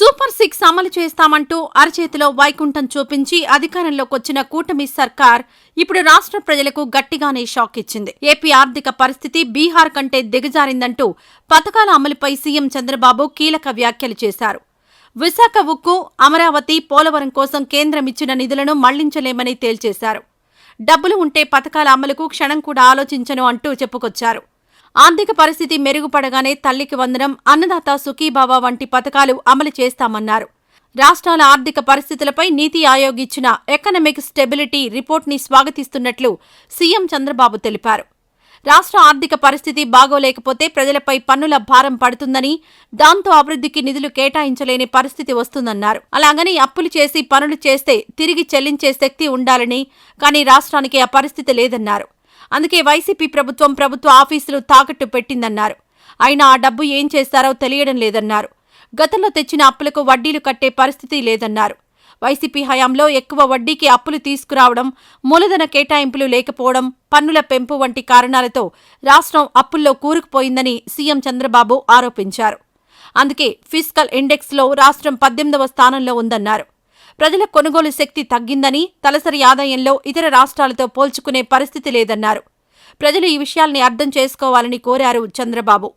Super 6 అమలు చేస్తామంటూ అరచేతిలో వైకుంఠం చూపించి అధికారంలోకొచ్చిన కూటమి సర్కార్ ఇప్పుడు రాష్ట్ర ప్రజలకు గట్టిగానే షాక్ ఇచ్చింది. ఏపీ ఆర్థిక పరిస్థితి బీహార్ కంటే దిగజారిందంటూ పథకాల అమలుపై సీఎం చంద్రబాబు కీలక వ్యాఖ్యలు చేశారు. విశాఖ ఉక్కు, అమరావతి, పోలవరం కోసం కేంద్రం ఇచ్చిన నిధులను మళ్లించలేమని తేల్చేశారు. డబ్బులు ఉంటే పథకాల అమలుకు క్షణం కూడా ఆలోచించను అంటూ చెప్పుకొచ్చారు. ఆర్థిక పరిస్థితి మెరుగుపడగానే తల్లికి వందనం, అన్నదాత సుఖీభావ వంటి పథకాలు అమలు చేస్తామన్నారు. రాష్ట్రాల ఆర్థిక పరిస్థితులపై నీతి ఆయోగ్ ఇచ్చిన ఎకనామిక్ స్టెబిలిటీ రిపోర్ట్ని స్వాగతిస్తున్నట్లు సీఎం చంద్రబాబు తెలిపారు. రాష్ట్ర ఆర్థిక పరిస్థితి బాగోలేకపోతే ప్రజలపై పన్నుల భారం పడుతుందని, దాంతో అభివృద్ధికి నిధులు కేటాయించలేని పరిస్థితి వస్తుందన్నారు. అలాగని అప్పులు చేసి పనులు చేస్తే తిరిగి చెల్లించే శక్తి ఉండాలని, కానీ రాష్ట్రానికి ఆ పరిస్థితి లేదన్నారు. అందుకే వైసీపీ ప్రభుత్వ ఆఫీసులు తాకట్టు పెట్టిందన్నారు. అయినా ఆ డబ్బు ఏం చేస్తారో తెలియడం లేదన్నారు. గతంలో తెచ్చిన అప్పులకు వడ్డీలు కట్టే పరిస్థితి లేదన్నారు. వైసీపీ హయాంలో ఎక్కువ వడ్డీకి అప్పులు తీసుకురావడం, మూలధన కేటాయింపులు లేకపోవడం, పన్నుల పెంపు వంటి కారణాలతో రాష్ట్రం అప్పుల్లో కూరుకుపోయిందని సీఎం చంద్రబాబు ఆరోపించారు. అందుకే ఫిస్కల్ ఇండెక్స్లో రాష్ట్రం 18వ స్థానంలో ఉందన్నారు. ప్రజల కొనుగోలు శక్తి తగ్గిందని, తలసరి ఆదాయంలో ఇతర రాష్ట్రాలతో పోల్చుకునే పరిస్థితి లేదన్నారు. ప్రజలు ఈ విషయాల్ని అర్థం చేసుకోవాలని కోరారు చంద్రబాబు.